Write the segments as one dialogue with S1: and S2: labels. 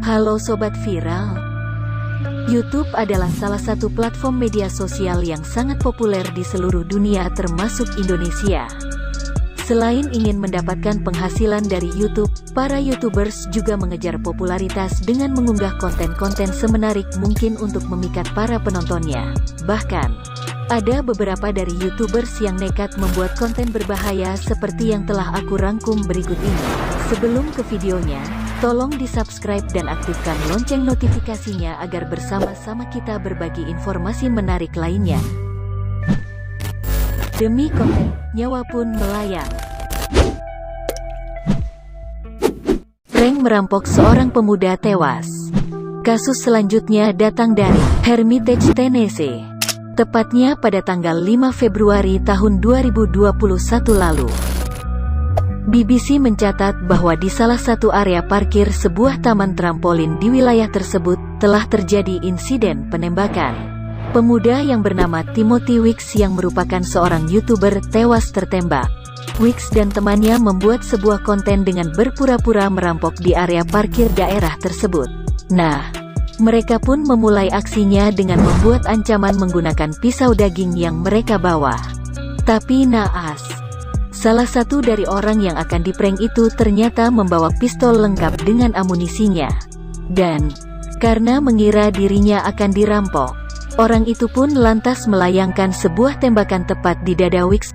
S1: Halo Sobat Viral. YouTube adalah salah satu platform media sosial yang sangat populer di seluruh dunia termasuk Indonesia. Selain ingin mendapatkan penghasilan dari YouTube, para YouTubers juga mengejar popularitas dengan mengunggah konten-konten semenarik mungkin untuk memikat para penontonnya. Bahkan, ada beberapa dari YouTubers yang nekat membuat konten berbahaya seperti yang telah aku rangkum berikut ini. Sebelum ke videonya, tolong di-subscribe dan aktifkan lonceng notifikasinya agar bersama-sama kita berbagi informasi menarik lainnya. Demi konten, nyawa pun melayang. Prank merampok seorang pemuda tewas. Kasus selanjutnya datang dari Hermitage, Tennessee. Tepatnya pada tanggal 5 Februari tahun 2021 lalu. BBC mencatat bahwa di salah satu area parkir sebuah taman trampolin di wilayah tersebut, telah terjadi insiden penembakan. Pemuda yang bernama Timothy Wicks yang merupakan seorang YouTuber tewas tertembak. Wicks dan temannya membuat sebuah konten dengan berpura-pura merampok di area parkir daerah tersebut. Nah, mereka pun memulai aksinya dengan membuat ancaman menggunakan pisau daging yang mereka bawa. Tapi naas, salah satu dari orang yang akan diprank itu ternyata membawa pistol lengkap dengan amunisinya. Dan, karena mengira dirinya akan dirampok, orang itu pun lantas melayangkan sebuah tembakan tepat di dada Wicks.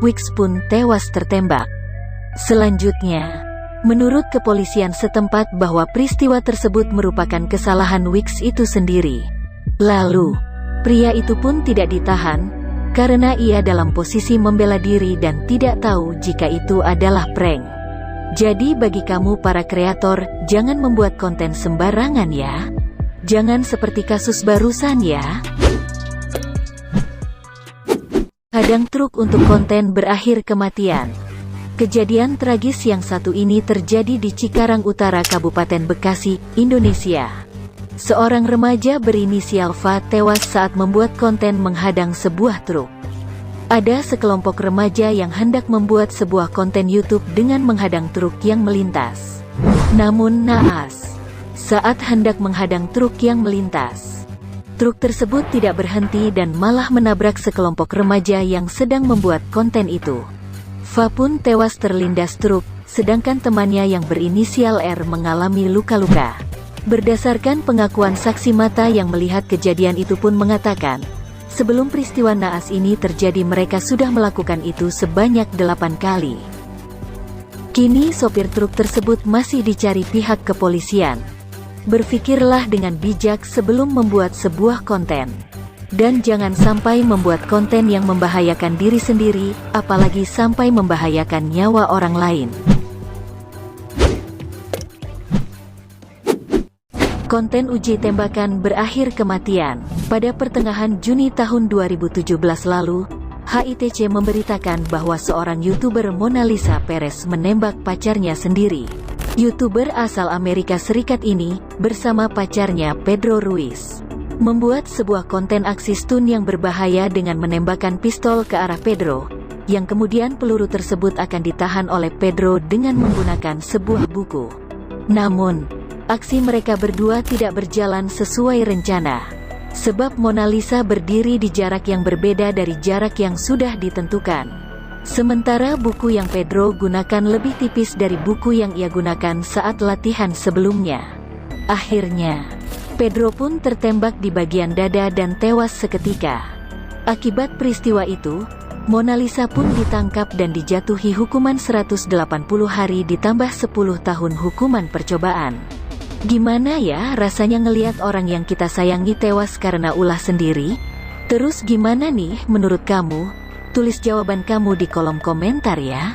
S1: Wicks pun tewas tertembak. Selanjutnya, menurut kepolisian setempat bahwa peristiwa tersebut merupakan kesalahan Wicks itu sendiri. Lalu, pria itu pun tidak ditahan, karena ia dalam posisi membela diri dan tidak tahu jika itu adalah prank. Jadi bagi kamu para kreator, jangan membuat konten sembarangan ya. Jangan seperti kasus barusan ya. Hadang truk untuk konten berakhir kematian. Kejadian tragis yang satu ini terjadi di Cikarang Utara, Kabupaten Bekasi, Indonesia. Seorang remaja berinisial V tewas saat membuat konten menghadang sebuah truk. Ada sekelompok remaja yang hendak membuat sebuah konten YouTube dengan menghadang truk yang melintas. Namun naas, saat hendak menghadang truk yang melintas, truk tersebut tidak berhenti dan malah menabrak sekelompok remaja yang sedang membuat konten itu. V pun tewas terlindas truk, sedangkan temannya yang berinisial R mengalami luka-luka. Berdasarkan pengakuan saksi mata yang melihat kejadian itu pun mengatakan, sebelum peristiwa naas ini terjadi mereka sudah melakukan itu sebanyak 8 kali. Kini sopir truk tersebut masih dicari pihak kepolisian. Berpikirlah dengan bijak sebelum membuat sebuah konten. Dan jangan sampai membuat konten yang membahayakan diri sendiri, apalagi sampai membahayakan nyawa orang lain. Konten uji tembakan berakhir kematian. Pada pertengahan Juni tahun 2017 lalu, HITC memberitakan bahwa seorang YouTuber Mona Lisa Perez menembak pacarnya sendiri. YouTuber asal Amerika Serikat ini, bersama pacarnya Pedro Ruiz, membuat sebuah konten aksi stun yang berbahaya dengan menembakkan pistol ke arah Pedro, yang kemudian peluru tersebut akan ditahan oleh Pedro dengan menggunakan sebuah buku. Namun, aksi mereka berdua tidak berjalan sesuai rencana, sebab Mona Lisa berdiri di jarak yang berbeda dari jarak yang sudah ditentukan. Sementara buku yang Pedro gunakan lebih tipis dari buku yang ia gunakan saat latihan sebelumnya. Akhirnya, Pedro pun tertembak di bagian dada dan tewas seketika. Akibat peristiwa itu, Mona Lisa pun ditangkap dan dijatuhi hukuman 180 hari ditambah 10 tahun hukuman percobaan. Gimana ya rasanya ngelihat orang yang kita sayangi tewas karena ulah sendiri? Terus gimana nih menurut kamu? Tulis jawaban kamu di kolom komentar ya.